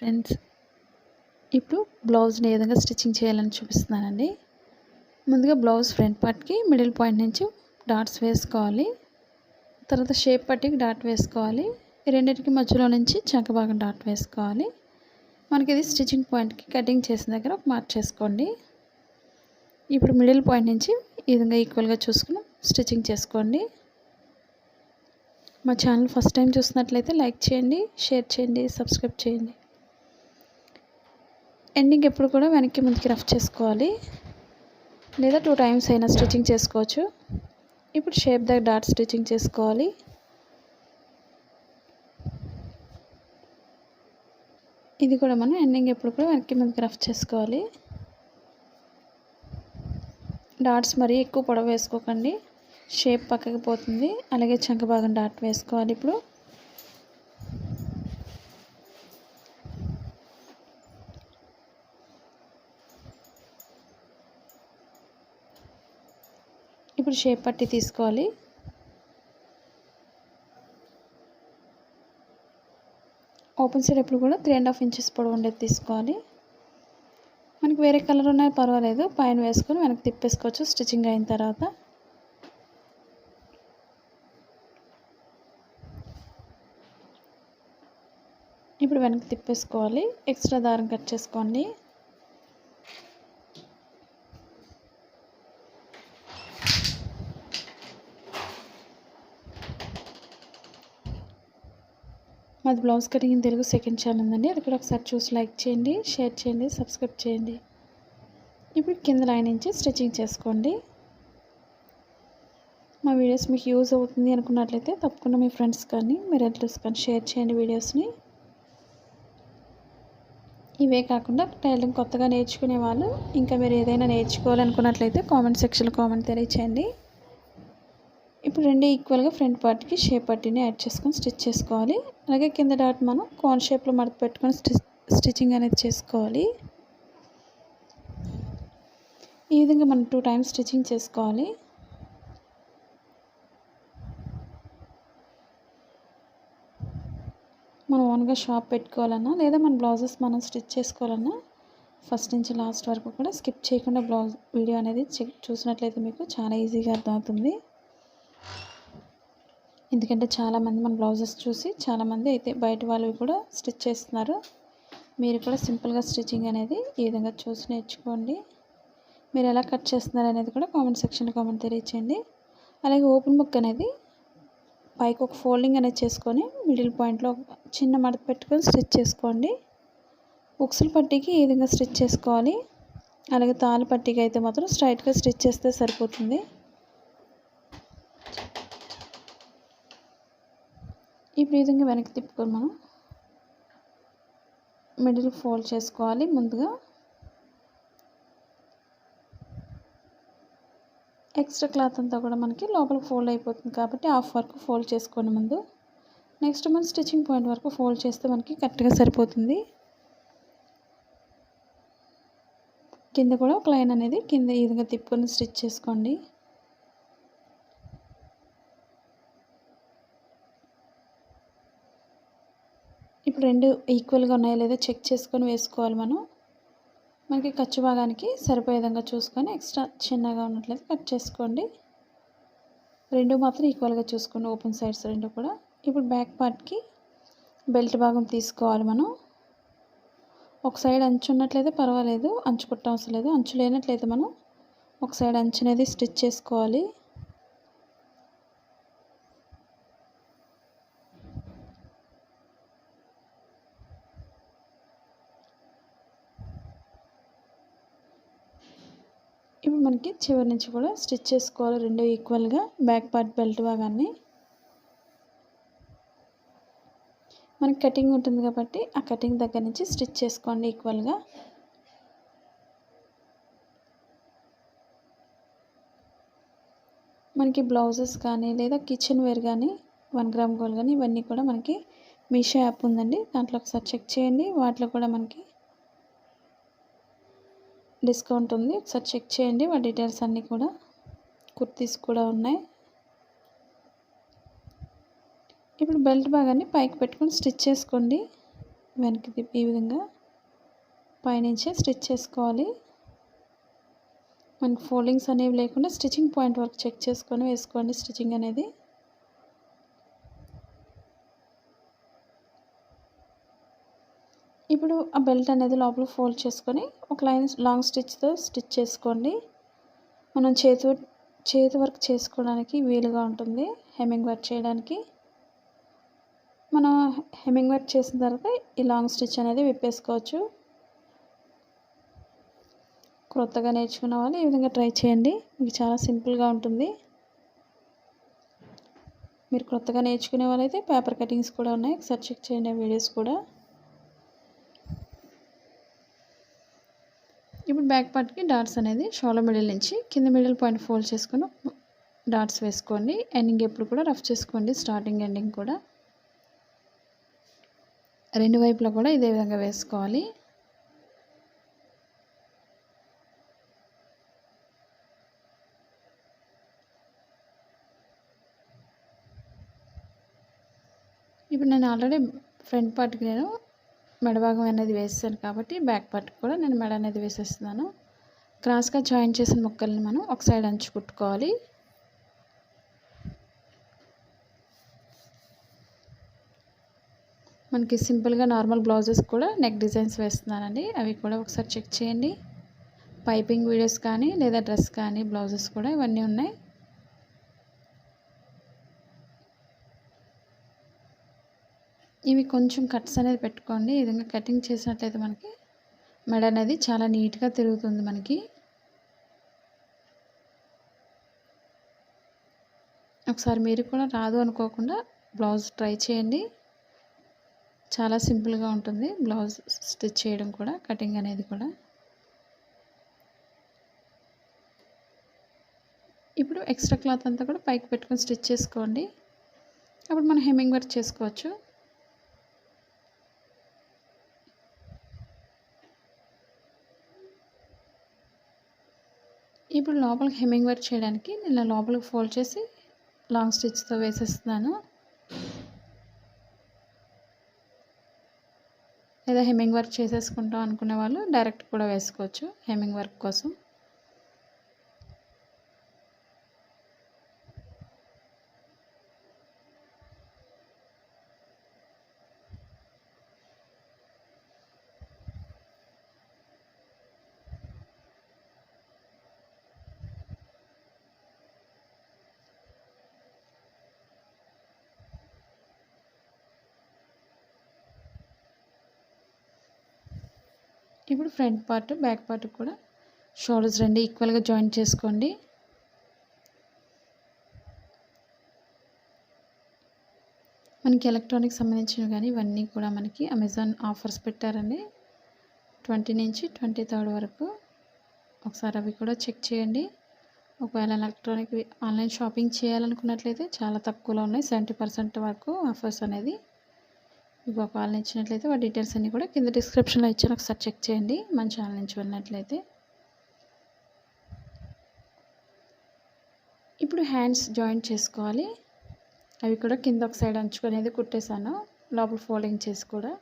Friends, ఇప్పుడు బ్లౌజ్ని ఏ విధంగా స్టిచ్చింగ్ చేయాలని చూపిస్తున్నానండి. ముందుగా బ్లౌజ్ ఫ్రంట్ పార్ట్కి మిడిల్ పాయింట్ నుంచి డాట్స్ వేసుకోవాలి. తర్వాత షేప్ పట్టికి డాట్ వేసుకోవాలి. ఈ రెండింటికి మధ్యలో నుంచి చంక భాగం డాట్ వేసుకోవాలి. మనకి ఇది స్టిచ్చింగ్ పాయింట్కి కటింగ్ చేసిన దగ్గర ఒక మార్క్ చేసుకోండి. ఇప్పుడు మిడిల్ పాయింట్ నుంచి ఈ విధంగా ఈక్వల్గా చూసుకుని స్టిచ్చింగ్ చేసుకోండి. మా ఛానల్ ఫస్ట్ టైం చూసినట్లయితే లైక్ చేయండి, షేర్ చేయండి, సబ్స్క్రైబ్ చేయండి. ఎండింగ్ ఎప్పుడు కూడా వెనక్కి ముందుకి రఫ్ చేసుకోవాలి, లేదా 2 టైమ్స్ అయినా స్టిచ్చింగ్ చేసుకోవచ్చు. ఇప్పుడు షేప్ దగ్గర డాట్ స్టిచ్చింగ్ చేసుకోవాలి. ఇది కూడా మనం ఎండింగ్ ఎప్పుడు కూడా వెనక్కి ముందుకి రఫ్ చేసుకోవాలి. డాట్స్ మరీ ఎక్కువ పొడవు వేసుకోకండి, షేప్ పక్కకి పోతుంది. అలాగే చంక భాగం డాట్ వేసుకోవాలి. ఇప్పుడు షేప్ పట్టి తీసుకోవాలి. ఓపెన్ సైడ్ ఎప్పుడు కూడా 3.5 ఇంచెస్ పొడవు ఉండేది తీసుకోవాలి. మనకి వేరే కలర్ ఉన్నా పర్వాలేదు, పైన వేసుకొని వెనక్కి తిప్పేసుకోవచ్చు స్టిచ్చింగ్ అయిన తర్వాత. ఇప్పుడు వెనక్కి తిప్పేసుకోవాలి. ఎక్స్ట్రా దారం కట్ చేసుకోండి. మాది blouse cutting in Telugu second channel ఉందండి, అది కూడా ఒకసారి చూసి లైక్ చేయండి, షేర్ చేయండి, సబ్స్క్రైబ్ చేయండి. ఇప్పుడు కింద లైన్ నుంచి స్టిచ్చింగ్ చేసుకోండి. మా వీడియోస్ మీకు యూజ్ అవుతుంది అనుకున్నట్లయితే తప్పకుండా మీ ఫ్రెండ్స్ కానీ మీ రిలేటివ్స్ కానీ షేర్ చేయండి వీడియోస్ని. ఇవే కాకుండా టైలరింగ్ కొత్తగా నేర్చుకునే వాళ్ళు, ఇంకా మీరు ఏదైనా నేర్చుకోవాలనుకున్నట్లయితే కామెంట్ సెక్షన్లో కామెంట్ తెలియచేయండి. ఇప్పుడు రెండు ఈక్వల్గా ఫ్రంట్ పార్ట్కి షేప్ పట్టిని యాడ్ చేసుకొని స్టిచ్ చేసుకోవాలి. అలాగే కింద డాట్ మనం కోన్ షేప్లో మడత పెట్టుకొని స్టిచ్చింగ్ అనేది చేసుకోవాలి. ఈ విధంగా మనం 2 టైమ్స్ స్టిచ్చింగ్ చేసుకోవాలి. మనం ఓన్గా షాప్ పెట్టుకోవాలన్నా లేదా మన బ్లౌజెస్ మనం స్టిచ్ చేసుకోవాలన్నా ఫస్ట్ నుంచి లాస్ట్ వరకు కూడా స్కిప్ చేయకుండా బ్లౌజ్ వీడియో అనేది చూసినట్లయితే మీకు చాలా ఈజీగా అర్థమవుతుంది. ఎందుకంటే చాలామంది మన బ్లౌజెస్ చూసి చాలామంది అయితే బయట వాళ్ళు కూడా స్టిచ్ చేస్తున్నారు. మీరు కూడా సింపుల్గా స్టిచ్చింగ్ అనేది ఈ విధంగా చూసి నేర్చుకోండి. మీరు ఎలా కట్ చేస్తున్నారు అనేది కూడా కామెంట్ సెక్షన్లో కామెంట్ తెలియచేయండి. అలాగే ఓపెన్ బుక్ అనేది పైకి ఒక ఫోల్డింగ్ అనేది చేసుకొని మిడిల్ పాయింట్లో చిన్న మడత పెట్టుకొని స్టిచ్ చేసుకోండి. ఉక్సుల పట్టీకి ఈ విధంగా స్టిచ్ చేసుకోవాలి. అలాగే తాళ్ళ పట్టీకి అయితే మాత్రం స్ట్రైట్గా స్టిచ్ చేస్తే సరిపోతుంది. ఇప్పుడు ఈ విధంగా వెనక్కి తిప్పుకొని మనం మిడిల్ ఫోల్డ్ చేసుకోవాలి. ముందుగా ఎక్స్ట్రా క్లాత్ అంతా కూడా మనకి లోపల ఫోల్డ్ అయిపోతుంది కాబట్టి హాఫ్ వరకు ఫోల్డ్ చేసుకోండి ముందు. నెక్స్ట్ మనం స్టిచ్చింగ్ పాయింట్ వరకు ఫోల్డ్ చేస్తే మనకి కరెక్ట్గా సరిపోతుంది. కింద కూడా ఒక లైన్ అనేది కింద ఈ విధంగా తిప్పుకొని స్టిచ్ చేసుకోండి. ఇప్పుడు రెండు ఈక్వల్గా ఉన్నాయో లేదో చెక్ చేసుకొని వేసుకోవాలి. మనకి ఖర్చు భాగానికి సరిపోయే విధంగా చూసుకొని ఎక్స్ట్రా చిన్నగా ఉన్నట్లయితే కట్ చేసుకోండి. రెండు మాత్రం ఈక్వల్గా చూసుకోండి, ఓపెన్ సైడ్స్ రెండు కూడా. ఇప్పుడు బ్యాక్ పార్ట్కి బెల్ట్ భాగం తీసుకోవాలి. మనం ఒక సైడ్ అంచు ఉన్నట్లయితే పర్వాలేదు, అంచు కుట్ట అవసరం లేదు. అంచు లేనట్లయితే మనం ఒక సైడ్ అంచు అనేది స్టిచ్ చేసుకోవాలి. ఇప్పుడు మనకి చివరి నుంచి కూడా స్టిచ్ చేసుకోవాలి రెండు ఈక్వల్గా బ్యాక్ పార్ట్ బెల్ట్ భాగాన్ని. మనకి కటింగ్ ఉంటుంది కాబట్టి ఆ కటింగ్ దగ్గర నుంచి స్టిచ్ చేసుకోండి ఈక్వల్గా. మనకి బ్లౌజెస్ కానీ లేదా కిచెన్ వేర్ కానీ 1 గ్రామ్ గోల్డ్ కానీ ఇవన్నీ కూడా మనకి మీషో యాప్ ఉందండి, దాంట్లో ఒకసారి చెక్ చేయండి. వాటిలో కూడా మనకి డిస్కౌంట్ ఉంది, ఒకసారి చెక్ చేయండి. వాటి డీటెయిల్స్ అన్నీ కూడా కుర్తీస్ కూడా ఉన్నాయి. ఇప్పుడు బెల్ట్ భాగాన్ని పైకి పెట్టుకొని స్టిచ్ చేసుకోండి. వెనక్కి తిప్పి ఈ విధంగా పైనుంచే స్టిచ్ చేసుకోవాలి. మనకి ఫోల్డింగ్స్ అనేవి లేకుండా స్టిచ్చింగ్ పాయింట్ వరకు చెక్ చేసుకొని వేసుకోండి స్టిచ్చింగ్ అనేది. ఇప్పుడు ఆ బెల్ట్ అనేది లోపల ఫోల్డ్ చేసుకొని ఒక లైన్ లాంగ్ స్టిచ్తో స్టిచ్ చేసుకోండి. మనం చేతి వర్క్ చేసుకోవడానికి వీలుగా ఉంటుంది. హెమ్మింగ్ వర్క్ చేయడానికి మనం హెమ్మింగ్ వర్క్ చేసిన తర్వాత ఈ లాంగ్ స్టిచ్ అనేది విప్పేసుకోవచ్చు. కొత్తగా నేర్చుకున్న వాళ్ళు ఈ విధంగా ట్రై చేయండి. మీకు చాలా సింపుల్గా ఉంటుంది. మీరు కొత్తగా నేర్చుకునే వాళ్ళైతే పేపర్ కటింగ్స్ కూడా ఉన్నాయి, ఒకసారి చెక్ చేయండి ఆ వీడియోస్ కూడా. ఇప్పుడు బ్యాక్ పార్ట్కి డాట్స్ అనేది షోల్డర్ మిడిల్ నుంచి కింద మిడిల్ పాయింట్ ఫోల్డ్ చేసుకొని డాట్స్ వేసుకోండి. ఎండింగ్ ఎప్పుడు కూడా రఫ్ చేసుకోండి, స్టార్టింగ్ ఎండింగ్ కూడా. రెండు వైపులా కూడా ఇదే విధంగా వేసుకోవాలి. ఇప్పుడు నేను ఆల్రెడీ ఫ్రంట్ పార్ట్కి నేను మెడ భాగం అనేది వేసాను కాబట్టి బ్యాక్ పార్ట్కి కూడా నేను మెడ అనేది వేసేస్తున్నాను. క్రాస్గా జాయిన్ చేసిన ముక్కల్ని మనం ఒక సైడ్ అంచు కుట్టుకోవాలి. మనకి సింపుల్గా నార్మల్ బ్లౌజెస్ కూడా నెక్ డిజైన్స్ వేస్తున్నానండి, అవి కూడా ఒకసారి చెక్ చేయండి. పైపింగ్ వీడియోస్ కానీ లేదా డ్రెస్ కానీ బ్లౌజెస్ కూడా ఇవన్నీ ఉన్నాయి. ఇవి కొంచెం కట్స్ అనేది పెట్టుకోండి. ఈ విధంగా కటింగ్ చేసినట్లయితే మనకి మెడ అనేది చాలా నీట్గా తిరుగుతుంది. మనకి ఒకసారి మీరు కూడా రాదు అనుకోకుండా బ్లౌజ్ ట్రై చేయండి. చాలా సింపుల్గా ఉంటుంది బ్లౌజ్ స్టిచ్ చేయడం కూడా, కటింగ్ అనేది కూడా. ఇప్పుడు ఎక్స్ట్రా క్లాత్ అంతా కూడా పైకి పెట్టుకొని స్టిచ్ చేసుకోండి. అప్పుడు మనం హెమ్మింగ్ వర్క్ చేసుకోవచ్చు. ఇప్పుడు లోపలికి హెమ్మింగ్ వర్క్ చేయడానికి నేను లోపలికి ఫోల్డ్ చేసి లాంగ్ స్టిచ్తో వేసేస్తున్నాను. లేదా హెమ్మింగ్ వర్క్ చేసేసుకుంటాం అనుకునే వాళ్ళు డైరెక్ట్ కూడా వేసుకోవచ్చు హెమ్మింగ్ వర్క్ కోసం. ఇప్పుడు ఫ్రంట్ పార్ట్ బ్యాక్ పార్ట్ కూడా షోల్డర్స్ రెండు ఈక్వల్గా జాయిన్ చేసుకోండి. మనకి ఎలక్ట్రానిక్ సంబంధించినవి కానీ ఇవన్నీ కూడా మనకి అమెజాన్ ఆఫర్స్ పెట్టారండి 20 నుంచి 23 వరకు. ఒకసారి అవి కూడా చెక్ చేయండి. ఒకవేళ ఎలక్ట్రానిక్ ఆన్లైన్ షాపింగ్ చేయాలనుకున్నట్లయితే చాలా తక్కువలో ఉన్నాయి, 70% వరకు ఆఫర్స్ అనేది. మీకు ఒకవేళ నచ్చినట్లయితే వాటి డీటెయిల్స్ అన్నీ కూడా కింద డిస్క్రిప్షన్లో ఇచ్చాను, ఒకసారి చెక్ చేయండి మన ఛానల్ నుంచి వెళ్ళినట్లయితే. ఇప్పుడు హ్యాండ్స్ జాయింట్ చేసుకోవాలి. అవి కూడా కింద ఒక సైడ్ అంచుకునేది కుట్టేశాను, లోపల ఫోల్డింగ్ చేసి కూడా.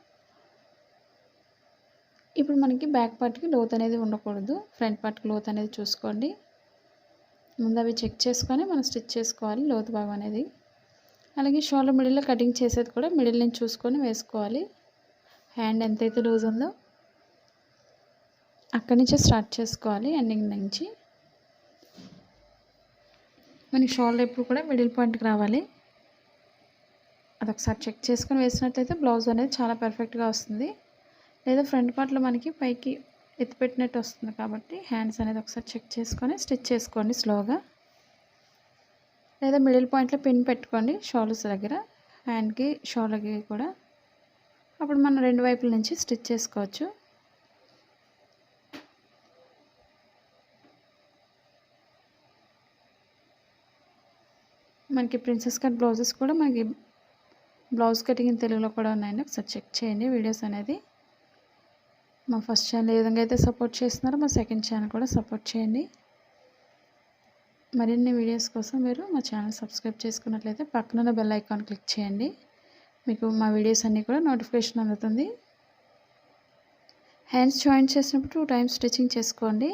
ఇప్పుడు మనకి బ్యాక్ పార్ట్కి లోత్ అనేది ఉండకూడదు, ఫ్రంట్ పార్ట్కి లోత్ అనేది చూసుకోండి. ముందు అవి చెక్ చేసుకొని మనం స్టిచ్ చేసుకోవాలి లోతు భాగం అనేది. అలాగే షోల్డర్ మిడిల్లో కటింగ్ చేసేది కూడా మిడిల్ నుంచి చూసుకొని వేసుకోవాలి. హ్యాండ్ ఎంతైతే లూజ్ ఉందో అక్కడి నుంచే స్టార్ట్ చేసుకోవాలి, ఎండింగ్ నుంచి. మనకి షోల్డర్ ఎప్పుడు కూడా మిడిల్ పాయింట్కి రావాలి. అదొకసారి చెక్ చేసుకొని వేసినట్లయితే బ్లౌజ్ అనేది చాలా పర్ఫెక్ట్గా వస్తుంది. లేదా ఫ్రంట్ పార్ట్లో మనకి పైకి ఎత్తిపెట్టినట్టు వస్తుంది కాబట్టి హ్యాండ్స్ అనేది ఒకసారి చెక్ చేసుకొని స్టిచ్ చేసుకోండి స్లోగా. లేదా మిడిల్ పాయింట్లో పిన్ పెట్టుకోండి షోల్డర్స్ దగ్గర, హ్యాండ్కి షోల్డర్కి కూడా. అప్పుడు మనం రెండు వైపుల నుంచి స్టిచ్ చేసుకోవచ్చు. మనకి ప్రిన్సెస్ కట్ బ్లౌజెస్ కూడా మనకి బ్లౌజ్ కటింగ్ తెలుగులో కూడా ఉన్నాయండి, ఒకసారి చెక్ చేయండి వీడియోస్ అనేది. మా ఫస్ట్ ఛానల్ ఏ విధంగా అయితే సపోర్ట్ చేస్తున్నారో మా సెకండ్ ఛానల్ కూడా సపోర్ట్ చేయండి. మరిన్ని వీడియోస్ కోసం మీరు మా ఛానల్ సబ్స్క్రైబ్ చేసుకున్నట్లయితే పక్కన బెల్ ఐకాన్ క్లిక్ చేయండి. మీకు మా వీడియోస్ అన్నీ కూడా నోటిఫికేషన్ అందుతుంది. హ్యాండ్స్ జాయింట్ చేసినప్పుడు 2 టైమ్స్ స్టిచ్చింగ్ చేసుకోండి.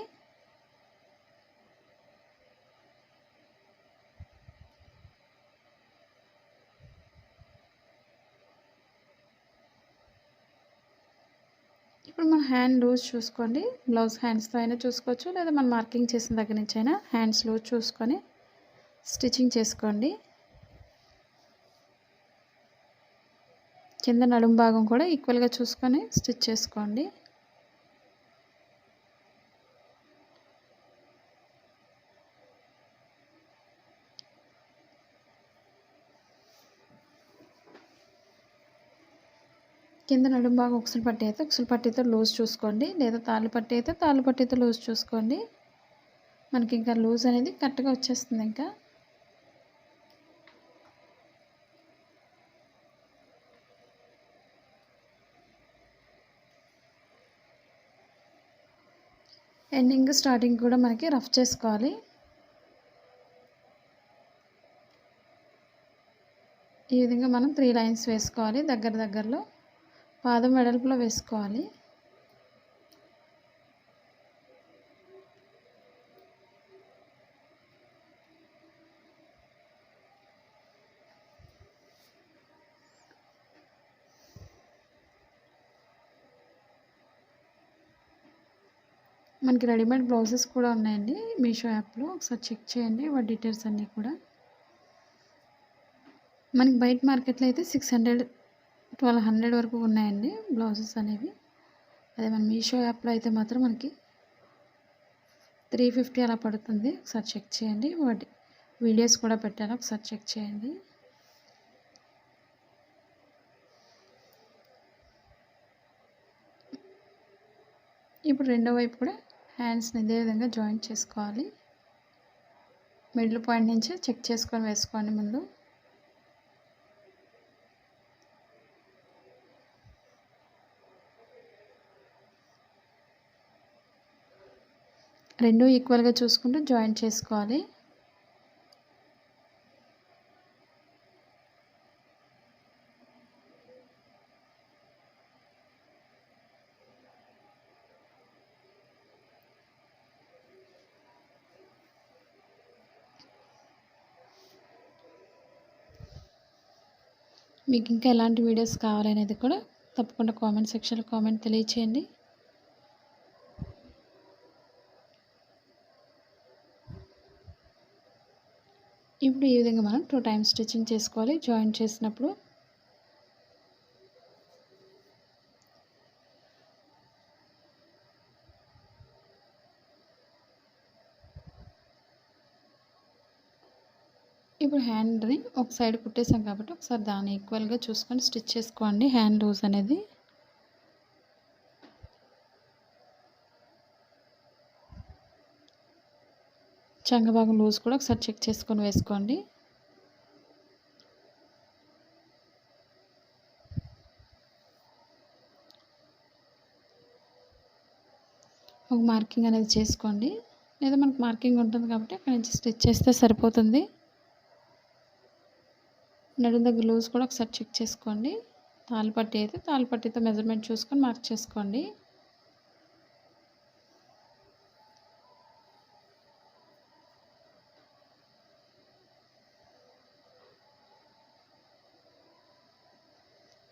ఇప్పుడు మన హ్యాండ్ లూజ్ చూసుకోండి. బ్లౌజ్ హ్యాండ్స్తో అయినా చూసుకోవచ్చు, లేదా మనం మార్కింగ్ చేసిన దగ్గర నుంచి అయినా హ్యాండ్స్ లూజ్ చూసుకొని స్టిచ్చింగ్ చేసుకోండి. కింద నడుము భాగం కూడా ఈక్వల్గా చూసుకొని స్టిచ్ చేసుకోండి. కింద నడుము భాగం ఉక్సులు పట్టి అయితే ఉక్సులు పట్టీతో లూజ్ చూసుకోండి, లేదా తాళ్ళు పట్టి అయితే తాళ్ళు పట్టీతో లూజ్ చూసుకోండి. మనకి ఇంకా లూజ్ అనేది కరెక్ట్గా వచ్చేస్తుంది. ఇంకా ఎండింగ్ స్టార్టింగ్ కూడా మనకి రఫ్ చేసుకోవాలి. ఈ విధంగా మనం 3 లైన్స్ వేసుకోవాలి. దగ్గరలో పాదం వెడల్పులో వేసుకోవాలి. మనకి రెడీమేడ్ బ్లౌజెస్ కూడా ఉన్నాయండి మీషో యాప్లో, ఒకసారి చెక్ చేయండి వాటి డీటెయిల్స్ అన్నీ కూడా. మనకి బయట మార్కెట్లో అయితే 600, 1200 వరకు ఉన్నాయండి బ్లౌజెస్ అనేవి. అదే మన మీషో యాప్లో అయితే మాత్రం మనకి 350 అలా పడుతుంది. ఒకసారి చెక్ చేయండి. వాటి వీడియోస్ కూడా పెట్టాను, ఒకసారి చెక్ చేయండి. ఇప్పుడు రెండో వైపు కూడా హ్యాండ్స్ని ఇదే విధంగా జాయింట్ చేసుకోవాలి. మిడిల్ పాయింట్ నుంచి చెక్ చేసుకొని వేసుకోండి ముందు. రెండు ఈక్వల్గా చూసుకుంటూ జాయింట్ చేసుకోవాలి. మీకు ఇంకా ఎలాంటి వీడియోస్ కావాలనేది కూడా తప్పకుండా కామెంట్ సెక్షన్లో కామెంట్ తెలియచేయండి. ఇప్పుడు ఈ విధంగా మనం 2 టైమ్స్ స్టిచ్చింగ్ చేసుకోవాలి జాయింట్ చేసినప్పుడు. ఇప్పుడు హ్యాండ్ని ఒక సైడ్ కుట్టేసాం కాబట్టి ఒకసారి దాన్ని ఈక్వల్గా చూసుకొని స్టిచ్ చేసుకోండి. హ్యాండ్ లూజ్ అనేది చంక భాగం లూజ్ కూడా ఒకసారి చెక్ చేసుకొని వేసుకోండి. ఒక మార్కింగ్ అనేది చేసుకోండి, లేదా మనకు మార్కింగ్ ఉంటుంది కాబట్టి అక్కడ నుంచి స్టిచ్ చేస్తే సరిపోతుంది. నడుము దగ్గర లూజ్ కూడా ఒకసారి చెక్ చేసుకోండి. తాళ్ళు పట్టి అయితే తాళ్ళు పట్టితో మెజర్మెంట్ చూసుకొని మార్క్ చేసుకోండి.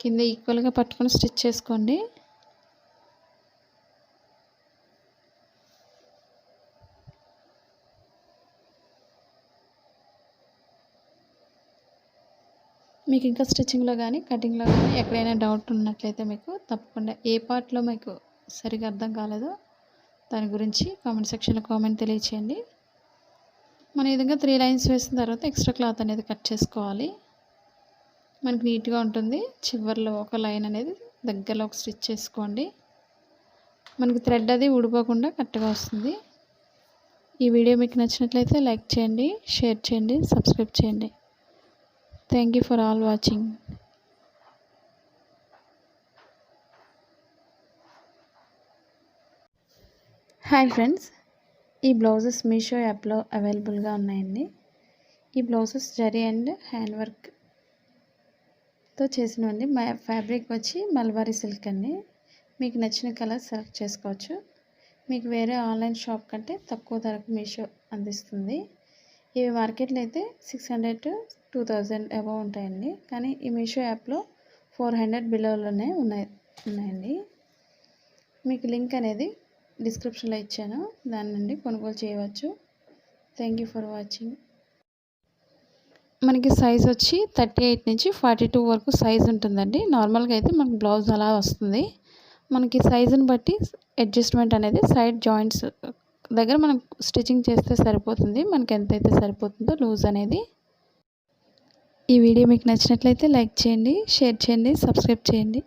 కింద ఈక్వల్గా పట్టుకొని స్టిచ్ చేసుకోండి. మీకు ఇంకా స్టిచ్చింగ్లో కానీ కటింగ్లో కానీ ఎక్కడైనా డౌట్ ఉన్నట్లయితే మీకు తప్పకుండా ఏ పార్ట్లో మీకు సరిగా అర్థం కాలేదో దాని గురించి కామెంట్ సెక్షన్లో కామెంట్ తెలియచేయండి. మనం ఈ విధంగా 3 లైన్స్ వేసిన తర్వాత ఎక్స్ట్రా క్లాత్ అనేది కట్ చేసుకోవాలి. మనకి నీట్గా ఉంటుంది. చివర్లో ఒక లైన్ అనేది దగ్గరలో ఒక స్టిచ్ చేసుకోండి. మనకి థ్రెడ్ అది ఊడిపోకుండా కరెక్ట్గా వస్తుంది. ఈ వీడియో మీకు నచ్చినట్లయితే లైక్ చేయండి, షేర్ చేయండి, సబ్స్క్రైబ్ చేయండి. Thank you for all watching. Hi friends, ఈ బ్లౌజెస్ మీషో యాప్లో అవైలబుల్గా ఉన్నాయండి. ఈ బ్లౌజెస్ జరీ అండ్ హ్యాండ్ వర్క్తో చేసినవండి. ఫ్యాబ్రిక్ వచ్చి మల్బారీ సిల్క్ అండి. మీకు నచ్చిన కలర్ సెలెక్ట్ చేసుకోవచ్చు. మీకు వేరే ఆన్లైన్ షాప్ కంటే తక్కువ ధరకు మీషో అందిస్తుంది. ఇవి మార్కెట్లో అయితే 600 to 2000 అబౌవ్ ఉంటాయండి. కానీ ఈ మీషో యాప్లో 400 బిలోలోనే ఉన్నాయండి. మీకు లింక్ అనేది డిస్క్రిప్షన్లో ఇచ్చాను, దాని నుండి కొనుగోలు చేయవచ్చు. Thank you for watching. మనకి సైజ్ వచ్చి 38 నుంచి 42 వరకు సైజ్ ఉంటుందండి. నార్మల్గా అయితే మనకి బ్లౌజ్ అలా వస్తుంది. మనకి సైజుని బట్టి అడ్జస్ట్మెంట్ అనేది సైడ్ జాయింట్స్ దగ్గర మనం స్టిచ్చింగ్ చేస్తే సరిపోతుంది. మనకి ఎంతైతే సరిపోతుందో లూజ్ అనేది. ఈ వీడియో మీకు నచ్చినట్లయితే లైక్ చేయండి, షేర్ చేయండి, సబ్స్క్రైబ్ చేయండి.